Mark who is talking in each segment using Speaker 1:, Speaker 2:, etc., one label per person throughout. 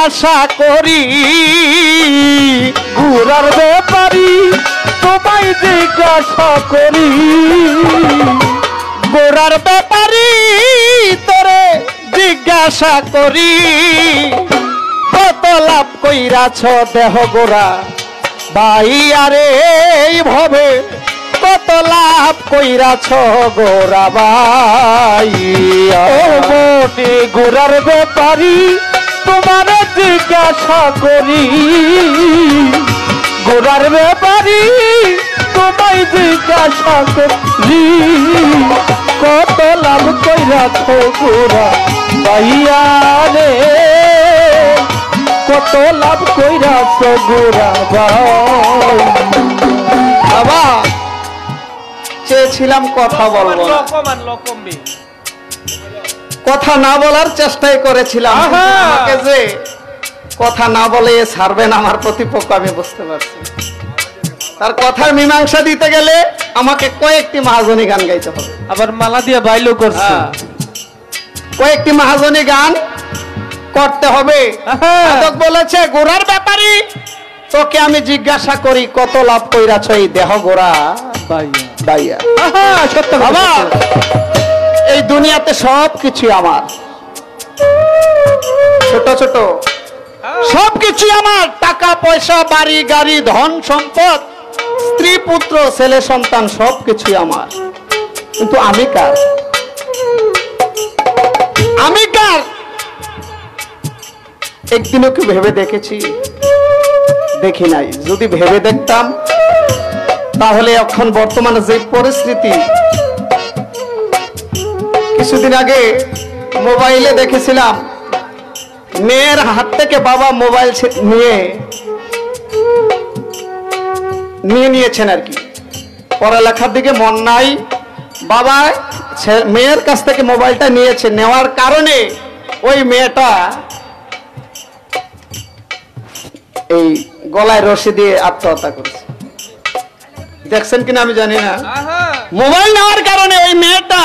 Speaker 1: জিজ্ঞাসা করি
Speaker 2: ঘোরার ব্যাপারি তোমায় জিজ্ঞাসা করি
Speaker 1: গোরার ব্যাপারি তোরে জিজ্ঞাসা করি কত লাভ কইরাছ দেহ গোরা ভাইয়ারে এই ভবে কত লাভ কইরাছ গোরা ভাইয়া
Speaker 2: ও মনে ঘোরার ব্যাপারি তোমার জিজ্ঞাসা করি ঘোরার ব্যাপারি তোমায় জিজ্ঞাসা করি কত লাভ কইরাছ গোরা ভাইয়া রে কত লাভ কইরাছ গোরা ভাই
Speaker 1: বাবা চেয়েছিলাম কথা বলবো না। কথা না বলার চেষ্টাই করেছিলাম আমাকে যে কথা না বলে ছাড়বেন আমার প্রতিপক্ষ আমি বুঝতে পারছি তার কথার মীমাংসা দিতে গেলে আমাকে কয়েকটি মাহাজনী গান গাইতে হবে
Speaker 2: আবার মালা দিয়ে বাইলো করছে
Speaker 1: কয়েকটি মাহাজনী গান করতে হবে বলেছে গোরার ব্যাপারে তোকে আমি জিজ্ঞাসা করি কত লাভ কইরাছ এই দেহ গোরা ভাইয়া সত্য বাবা এই দুনিয়াতে সব কিছু আমার ছোট ছোট সবকিছু আমার টাকা পয়সা বাড়ি গাড়ি ধন সম্পদ স্ত্রী পুত্র ছেলে সন্তান সবকিছু আমার কিন্তু আমি কার আমি কার একদিনও কি ভেবে দেখেছি দেখি নাই যদি ভেবে দেখতাম তাহলে এখন বর্তমানে যে পরিস্থিতি কিছুদিন আগে মোবাইলে দেখেছিলাম মেয়ের হাত থেকে বাবা মোবাইল নিয়েছেন আর কি পড়ালেখার দিকে মন নাই বাবা মেয়ের কাছ থেকে মোবাইলটা নিয়েছে নেওয়ার কারণে ওই মেয়েটা এই গলায় রশি দিয়ে আত্মহত্যা করেছে দেখছেন কিনা আমি জানি না মোবাইল নেওয়ার কারণে ওই মেয়েটা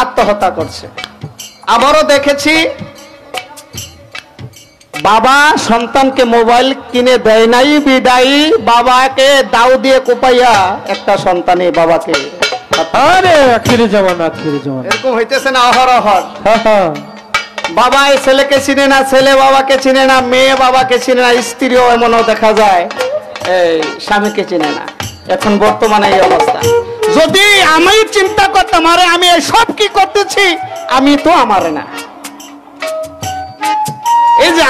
Speaker 1: আত্মহত্যা করছে আবারও দেখেছি বাবা সন্তানকে মোবাইল কিনে দেয় নাই বিদায়ী বাবাকে দাও দিয়ে কোপাইয়া একটা সন্তানই বাবাকে
Speaker 2: আরে আখিরে জামানা
Speaker 1: এরকম হইতেছে না অহরহর বাবা এই ছেলেকে চিনে না ছেলে বাবাকে চিনে না মেয়ে বাবাকে চিনে না স্ত্রীও এমনও দেখা যায় এই স্বামীকে চিনে না এখন বর্তমানে এই অবস্থা যদি আমি চিন্তা করতাম আরে আমি সব কি করতেছি আমি তো আমার না এই যে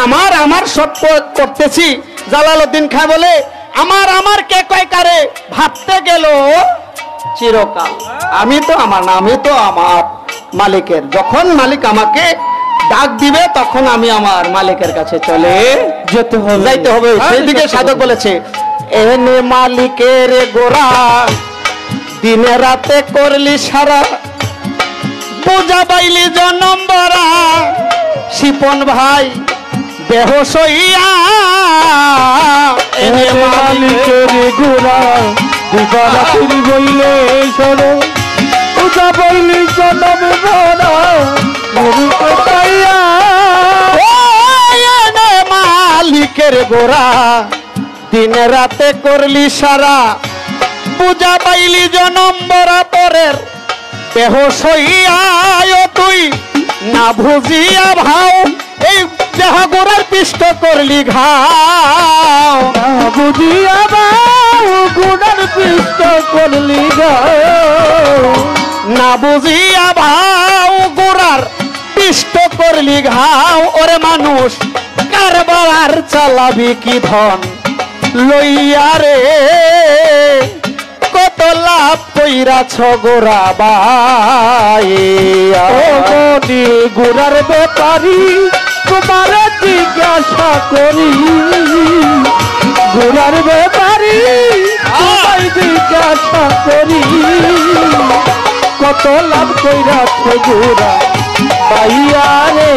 Speaker 1: আমার সব করতেছি জালালউদ্দিন খান বলে আমার কে কয় কারে ভাবতে গেল চিরকাল আমি তো আমার না আমি তো আমার মালিকের যখন মালিক আমাকে ডাক দিবে তখন আমি আমার মালিকের কাছে চলে যাইতে হবে সেইদিকে সাধক বলেছে এনে মালিকের গোরা দিনে রাতে করলি সারা পূজা পাইলি জনম বরা শিপন ভাই বেহোশ হইয়া
Speaker 2: এনে মালিকের গোরা দিবারাত্রি বইলে সরো পূজা পাইলি জনম বরা
Speaker 1: মালিকের গোরা দিন রাতে করলি সারা পূজা পাইলি জনম বরাবরের বেহোশ হইয়া তুই না বুঝিয়া ভাও এই দেহ গোরার পিষ্ট করলি ঘাও
Speaker 2: না বুঝিয়া ভাও গোরার পিষ্ট করলি ঘাও
Speaker 1: না বুঝিয়া ভাও গোরার পিষ্ট করলি ঘাও ওরে মানুষ কারবার চালাবি কি ধন লইয়া রে কত লাভ কইরাছ গোরা ভাইয়া
Speaker 2: ও মনি গোরার ব্যাপারি তোমার জিজ্ঞাসা করি গোরার ব্যাপারি তোমায় জিজ্ঞাসা করি কত লাভ কইরাছ গোরা ভাইয়া রে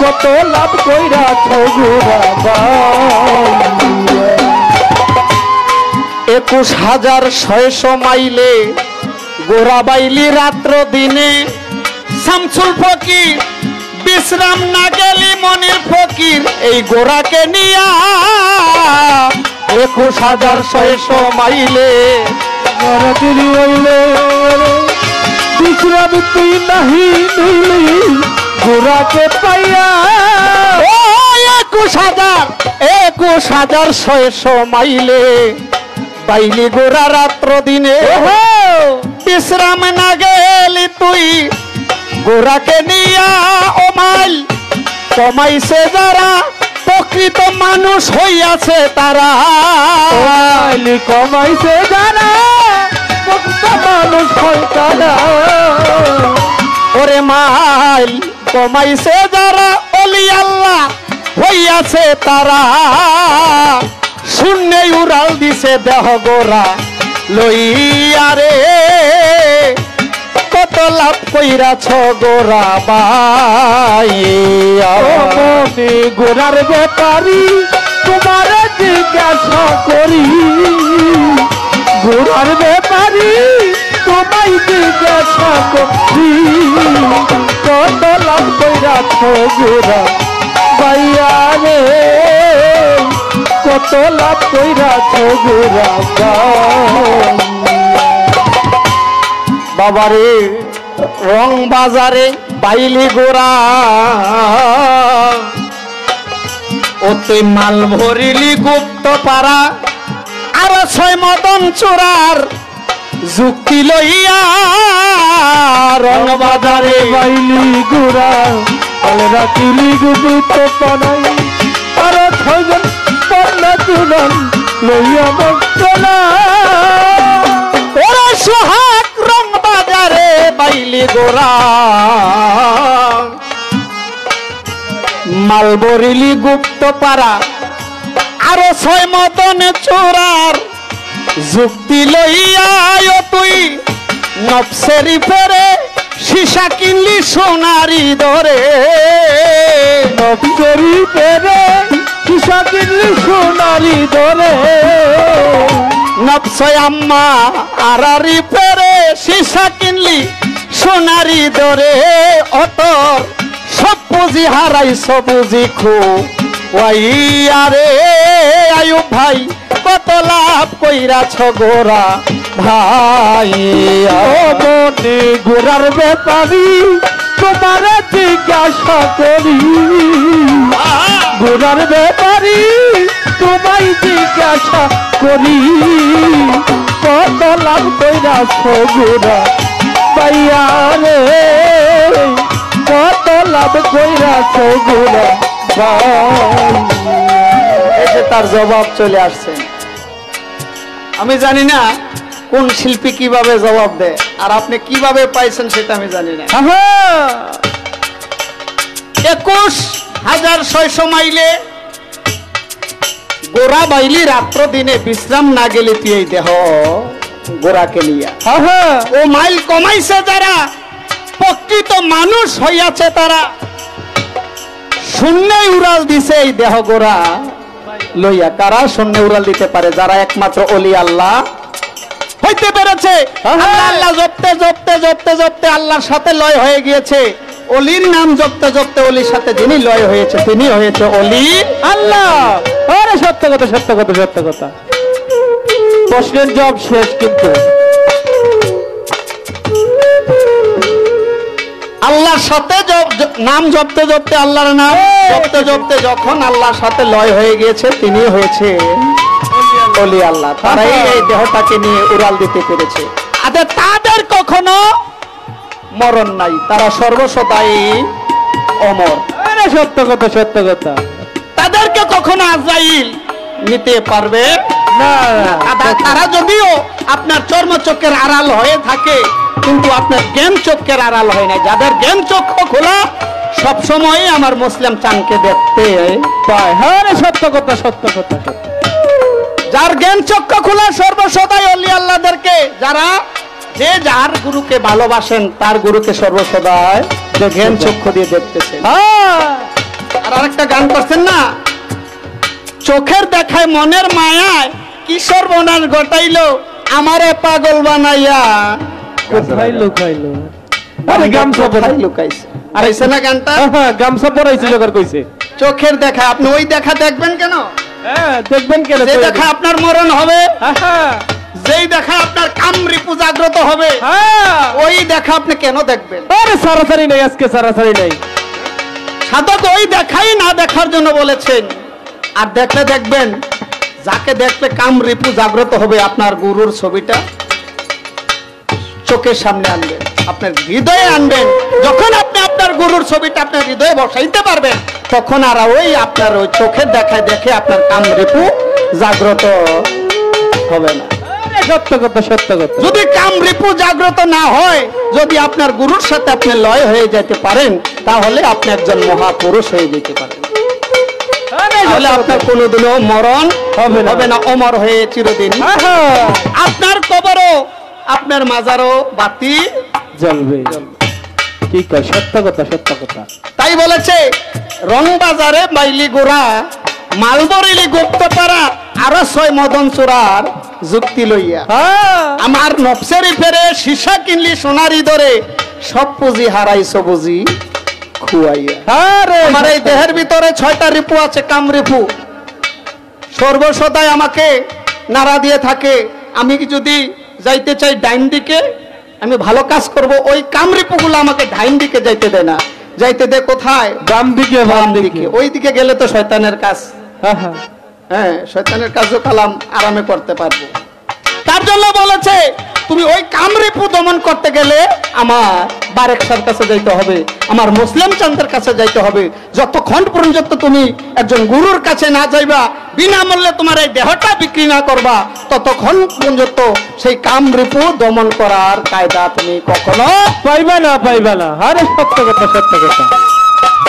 Speaker 2: কত লাভ কইরাছ গোরা ভাইয়া
Speaker 1: 21,600 মাইলে গোরা বাইলি রাত্র দিনে শামসুল ফকির বিশ্রাম না গেলি মনির ফকির এই গোরাকে নিয়া 21,600 মাইলে
Speaker 2: নরতিরি হইলে বিশ্রাম তুই নাহি নিলি গোরাকে পাইয়া
Speaker 1: ও 21,600 মাইলে পাইলি গোরা রাত্র দিনে বিশ্রাম না গেলি তুই গোরাকে নিয়া ও মাইল কমাইছে যারা প্রকৃত মানুষ হইয়াছে তারা
Speaker 2: কমাইছে যারা মুক্ত মানুষ হয় তারা
Speaker 1: ওরে মাইল কমাইছে যারা অলি আল্লাহ হইয়াছে তারা শূন্যে উড়াল দিছে দেহ গোরা লইয়া রে কত লাভ কইরাছ গোরা বাইয়া
Speaker 2: মনে গোরার ব্যাপারি তোমার জিজ্ঞাসা করি গোরার ব্যাপারি তোমায় জিজ্ঞাসা করি কত লাভ কইরাছ গোরা বাইয়া রে কত লাভ কইরাছ গোরা
Speaker 1: বাবারে রং বাজারে বাইলি গোরা ও তুই মাল ভরিলি গুপ্ত পাড়া আর 6 মদন চোরার যুক্তি লইয়া রং বাজারে
Speaker 2: বাইলি গোরা কাল রাতিলি গুপিত পানাই আর 6 জন পান্না তুলন লইয়া মক্তলা
Speaker 1: ওরে সোহাগ রং বাজারে বাইলি গোরা মাল ভরিলি গুপ্ত পাড়া আর 6 মদন চোরার যুক্তি লইয়া তুই নফসেরি ফেরে সীসা কিনলি সোনারি ধরে
Speaker 2: নবী পেরে কিসা কিনলি সোনালি ধরে
Speaker 1: নফসয় আম্মা আরারি ফেরে সীসা কিনলি সোনারি ধরে অতর সব পুঁজি হারাইছ বুঝি খু ওয়াইয়ারে আয়ুব ভাই কত লাভ কইরাছ গোরা ভাই
Speaker 2: ও মনে গোরার ব্যাপারি তোমার জিজ্ঞাসা করি গোরার ব্যাপারি তোমায় জিজ্ঞাসা করি কত লাভ কইরাছ গোরা পাইয়া রে কত লাভ কইরাছ গোরা
Speaker 1: এই যে তার জবাব চলে আসছে। আমি জানি না কোন শিল্পী কিভাবে জবাব দেয়, আর আপনি কিভাবে পাইছেন সেটা আমি জানি না। 21,600 মাইলে গোরা বাইলি রাত্র দিনে বিশ্রাম না গেলে তুই এই দেহ গোরাকে নিয়া ও মাইল কমাইছে যারা প্রকৃত মানুষ হইয়াছে তারা শূন্যে উড়াল দিছে এই দেহ গোরা লইয়া। কারা শূন্যে উড়াল দিতে পারে? যারা একমাত্র অলি আল্লাহ হইতে পেরেছে। আল্লাহ আল্লাহ জপতে জপতে জপতে জপতে আল্লাহর সাথে লয় হয়ে গিয়েছে। অলির নাম জপতে জপতে অলির সাথে যিনি লয় হয়েছে তিনি হয়েছে অলি
Speaker 2: আল্লাহ। আরে সত্য কথা সত্য কথা সত্য কথা। প্রশ্নের জবাব শেষ। কিন্তু
Speaker 1: আল্লাহর সাথে নাম জপতে জপতে আল্লাহর নাম জপতে জপতে যখন আল্লাহর সাথে লয় হয়ে গিয়েছে তিনি হয়েছে অলি আল্লাহ। তারাই এই দেহটাকে নিয়ে উড়াল দিতে পেরেছে। তাদের কখনো মরণ নাই, তারা সর্বসদাই অমর।
Speaker 2: আরে সত্য কথা সত্য কথা।
Speaker 1: তাদেরকে কখনো আজরাইল নিতে পারবে
Speaker 2: না।
Speaker 1: তারা যদিও আপনার চর্মচক্ষের আড়াল হয়ে থাকে কিন্তু আপনার জ্ঞান চক্ষের আড়াল হয় না। যাদের জ্ঞান চক্ষু খোলা সব সময় আমার মুসলিম চাঁদকে দেখতে পায়।
Speaker 2: হ্যাঁ সত্য কথা সত্য কথা সত্য।
Speaker 1: যার জ্ঞান চক্ষু খোলা সর্বসদাই অলি আল্লাহদেরকে, যারা যে যার গুরুকে ভালোবাসেন তার গুরুকে সর্বসদাই যে জ্ঞান চক্ষু দিয়ে দেখতেছেন। আর আরেকটা গান করছেন না, চোখের দেখায় মনের মায়ায় কিশোর বনার ঘটাইলো আমারে পাগল বানাইয়া।
Speaker 2: কোথায় লুকাইলো?
Speaker 1: আরে গামছা কোথায় লুকাইছে? আইছে না গানটা?
Speaker 2: গামছা পরাইছে জোগাড় কইছে।
Speaker 1: চোখের দেখা, আপনি ওই দেখা দেখবেন কেন?
Speaker 2: দেখবেন কেন?
Speaker 1: যে দেখা আপনার মরণ হবে, যেই দেখা আপনার কামরিপু জাগ্রত হবে, ওই দেখা আপনি কেন দেখবেন?
Speaker 2: আরে সারাসারি নাই, আজকে সারাসারি নাই।
Speaker 1: সাধক ওই দেখাই না দেখার জন্য বলেছেন। আর দেখলে দেখবেন, যাকে দেখলে কামরিপু জাগ্রত হবে, আপনার গুরুর ছবিটা চোখের সামনে আনবেন, আপনার হৃদয়ে আনবেন। যখন আপনি আপনার গুরুর ছবিটা আপনার হৃদয়ে বসাইতে পারবেন, তখন আর ওই আপনার ওই চোখের দেখায় দেখে আপনার কামরিপু জাগ্রত হবে না।
Speaker 2: সত্য কথা, সত্য কথা।
Speaker 1: যদি কামরিপু জাগ্রত না হয়, যদি আপনার গুরুর সাথে আপনি লয় হয়ে যেতে পারেন, তাহলে আপনি একজন মহাপুরুষ হয়ে যেতে পারেন। তাহলে আপনার কোনোদিনও মরণ হবে না, অমর হয়ে চিরদিন আপনার কবরও আপনার মাজারও বাতি
Speaker 2: জ্বলবে। কি কয়? সত্য কথা, সত্য কথা।
Speaker 1: তাই বলেছে, রং বাজারে মাইলি গোড়া, মালবরিলি গুপ্তপাড়া, আরো 6 মদন চোরার যুক্তি লইয়া, আমার নফসেরি ফেরে সীসা কিনলি সোনারি ধরে, সব পুঁজি হারাইছো বুঝি খুয়াইয়া। আমার এই দেহের ভিতরে 6টা রিপু আছে, কামরিপু, সর্বসদাই আমাকে নাড়া দিয়ে থাকে। আমি যদি যাইতে চাই ডাইন দিকে, আমি ভালো কাজ করব, ওই কামরিপুগুলো আমাকে ডাইন দিকে যাইতে দেয় না, যাইতে দেয় কোথায়?
Speaker 2: বাম দিকে, বাম দিকে।
Speaker 1: ওই দিকে গেলে তো শয়তানের কাজ। হ্যাঁ, শয়তানের কাজও কালাম আরামে করতে পারবো। তার জন্য বলেছে, তুমি ওই কামরিপু দমন করতে গেলে আমার বারেক শাহর কাছে যাইতে হবে, আমার মুসলিম চাঁদের কাছে যাইতে হবে। যতক্ষণ পর্যন্ত তুমি একজন গুরুর কাছে না যাইবা, বিনামূল্যে তোমার এই দেহটা বিক্রি না করবা, ততক্ষণ পর্যন্ত সেই কামরিপু দমন করার কায়দা তুমি কখনো
Speaker 2: পাইবা না, পাইবা না। আরে সত্য কথা, সত্য কথা।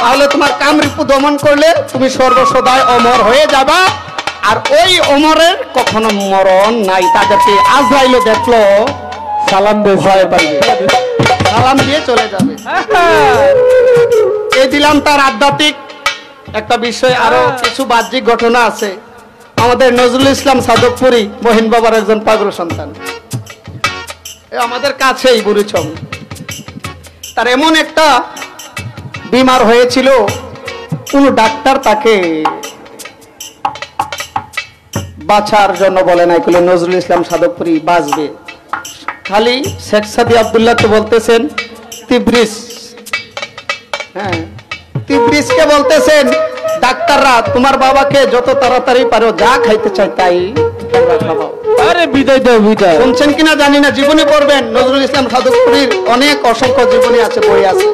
Speaker 1: তাহলে তোমার কামরিপু দমন করলে তুমি সর্বসদায় অমর হয়ে যাবা। আর ওই অমরের কখনো মরণ নাই। তাদেরকে আজরাইলও দেখলো
Speaker 2: সালাম দিয়ে ভয় পাইবে,
Speaker 1: সালাম দিয়ে চলে যাবে। এই দিলাম তার আধ্যাত্মিক একটা বিষয়। আরো কিছু বাহ্যিক ঘটনা আছে। আমাদের নজরুল ইসলাম সাদকপুরি মহিন বাবার একজন পাগল সন্তান, আমাদের কাছেই বুড়িচং। তার এমন একটা বিমার হয়েছিল, কোন ডাক্তার তাকে বাঁচার জন্য বলে নাই, বলে নজরুল ইসলাম সাদকপুরি বাঁচবে। খালি শেখ সাদি আব্দুল্লাহ তো বলতেছেন তিব্রিস, হ্যাঁ তিব্রিসকে বলতেছেন, ডাক্তাররা তোমার বাবাকে যত তাড়াতাড়ি পারো যা খাইতে চাই তাই খাওয়াও।
Speaker 2: আরে বিদায় দাও, বিদায়।
Speaker 1: শুনছেন কিনা জানি না, জীবনী পড়বেন, নজরুল ইসলাম সাদকপুরির অনেক অসংখ্য জীবনী আছে, বই আছে।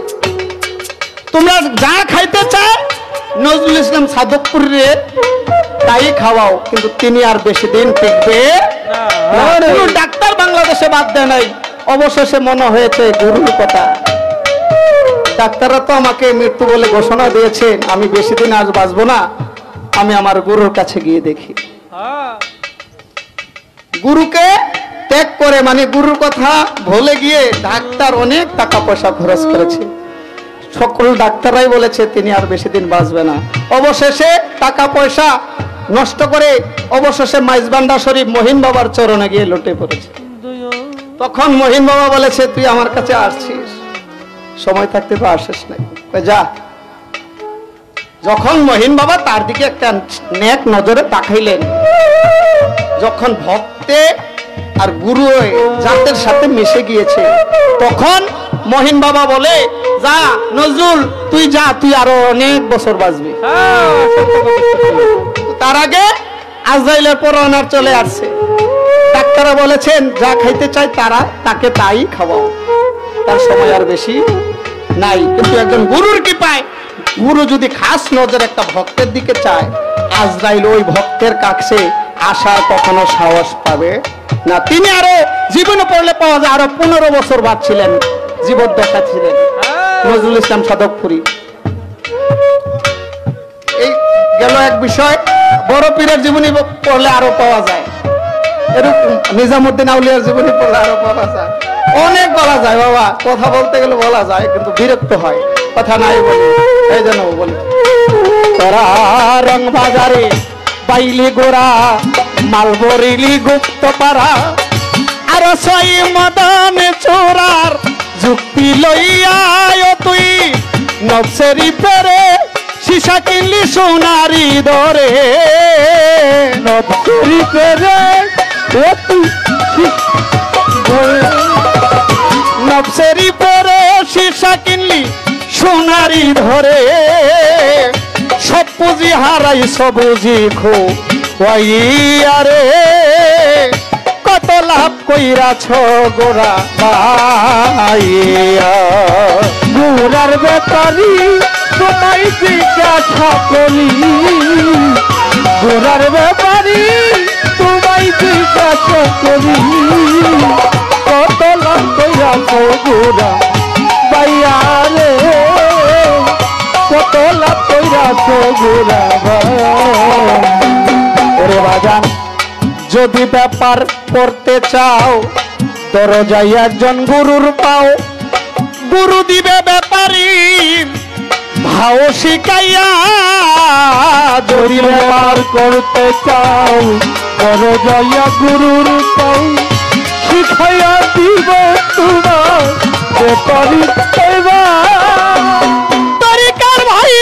Speaker 1: তোমরা যা খাইতে চাও নজরুল ইসলাম সাদকপুরের তাই খাওয়াও, কিন্তু তিনি আর বেশি দিন টিকবে না। ডাক্তার বাংলাদেশে বাদ দেয় নাই। অবশেষে মনে হয়েছে গুরুর কথা, ডাক্তাররা তো আমাকে মৃত্যু বলে ঘোষণা দিয়েছেন, আমি বেশি দিন আজ বাঁচবো না, আমি আমার গুরুর কাছে গিয়ে দেখি। গুরুকে ত্যাগ করে, মানে গুরুর কথা ভুলে গিয়ে ডাক্তার অনেক টাকা পয়সা খরচ করেছে, সকল ডাক্তাররাই বলেছে তিনি আর বেশি দিন বাঁচবে না। অবশেষে টাকা পয়সা নষ্ট করে অবশেষে মাইজবান্ডা শরীফ মহিন বাবার চরণে গিয়ে লুটে পড়েছে। তখন মহিন বাবা বলেছে, তুই আমার কাছে আসছিস, সময় থাকতে তো আসিস নাই, যা। যখন মহিন বাবা তার দিকে একটা নেক নজরে তাকাইলেন, যখন ভক্তে আর গুরু জাতের সাথে মিশে গিয়েছে, তখন মহিন বাবা বলে, যা নজরুল তুই যা, তুই আরো অনেক বছর বাঁচবি। তার আগে আজরাইলের পরওয়ানার চলে আসছে। ডাক্তাররা বলেছেন যা খাইতে চায় তারা তাকে তাই খাওয়াও, তার সময় আর বেশি নাই। কিন্তু একজন গুরুর কি পায়, গুরু যদি খাস নজর একটা ভক্তের দিকে চায়, আজরাইল ওই ভক্তের কাছে আসার কখনো সাহস পাবে না। তিনি আরো জীবনে পড়লে পাওয়া যায় আরো 15 বছর বাঁচছিলেন, জীবদ্দশা ছিলেন নজরুল ইসলাম সাদকপুরি। এই গেল এক বিষয়। বড় পীরের জীবনী পড়লে আরো পাওয়া যায়, এরকম নিজামুদ্দিন আউলিয়ার জীবনী পড়লে আরো পাওয়া যায়, অনেক বলা যায় বাবা, কথা বলতে গেলে বলা যায়, কিন্তু বিরক্ত হয়, কথা নাই বলি, এই জন্য বলি। তোরা রং বাজারে পাইলি গোরা, মালবরিলি গুপ্ত পাড়া, আর 6 মদন চোরার যুক্তি লইয়া তুই নবসেরি পেরে সীসা কিনলি সোনারি ধরে
Speaker 2: নবসেরি পেরে
Speaker 1: নবসেরি পেরে সীসা কিনলি সোনারি ধরে সব পুঁজি হারাই সবুজি খো আরে কত লাভ কইরাছ গোরা ভাইয়া
Speaker 2: গোরার ব্যাপারি তোমায় জিজ্ঞাসা করি গোরার ব্যাপারি তোমায় জিজ্ঞাসা করি কত লাভ কইরাছ গোরা ভাইয়া রে কত লাভ কইরাছ গোরা
Speaker 1: ওরে বাজান যদি ব্যাপার করতে চাও দরজায় একজন গুরুর পাও গুরু দিবে ব্যাপারী ভাও শিখাইয়া
Speaker 2: যদি ব্যাপার করতে চাও বড় জয়া গুরুর পাও শিখাইয়া দিব তোমার ব্যাপারী
Speaker 1: তরিকার ভাই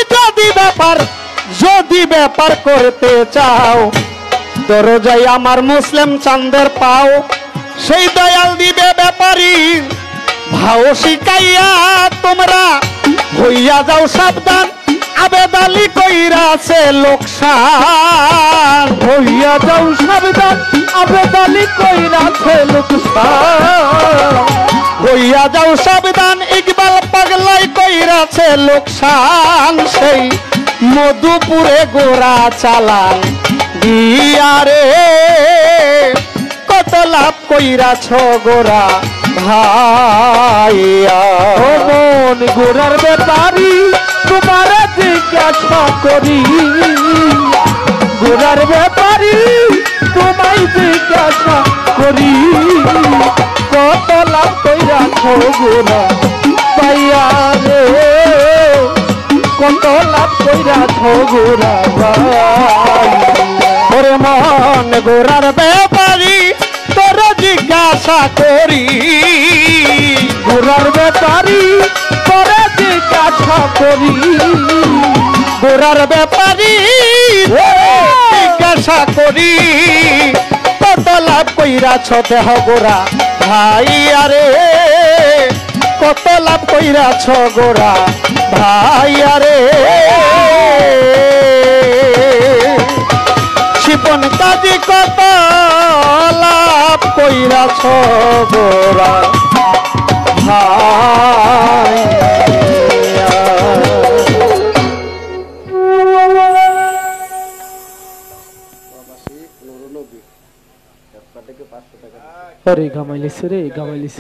Speaker 1: যদি ব্যাপার করতে চাও দরজায় আমার মুসলিম চাঁদের পাও সেই দয়াল দিবে ব্যাপারী ভাও শিখাইয়া তোমরা হইয়া যাও সাবধান আবেদালি কইরাছে লোকসান
Speaker 2: হইয়া যাও সাবধান আবেদালি কইরাছে লোকসান
Speaker 1: হইয়া যাও সাবধান ইকবাল পাগলাই কইরাছে লোকসান সেই মধুপুরে গোরা চালান দিয়ারে কত লাভ কইরাছ গোরা ভাইয়া
Speaker 2: ও মন গোরার ব্যাপারি তোমার জিজ্ঞাসা করি গোরার ব্যাপারি তোমায় জিজ্ঞাসা করি কত লাভ কইরাছ গোরা পাইয়া রে কত লাভ কইরাছ গোরা ভাই
Speaker 1: ওরে মন গোরার ব্যাপারী তোর জিজ্ঞাসা করি
Speaker 2: গোরার ব্যাপারি তোরে জিজ্ঞাসা করি
Speaker 1: গোরার ব্যাপারী জিজ্ঞাসা করি কত লাভ কইরাছ দেহ গোরা ভাই আরে কত লাভ কইরাছ গোরা ভাই আরে শিপন কাজী কত লাভ কইরাছ গোরা ভাই
Speaker 2: আরে গামাইলিস রে গামাইলিস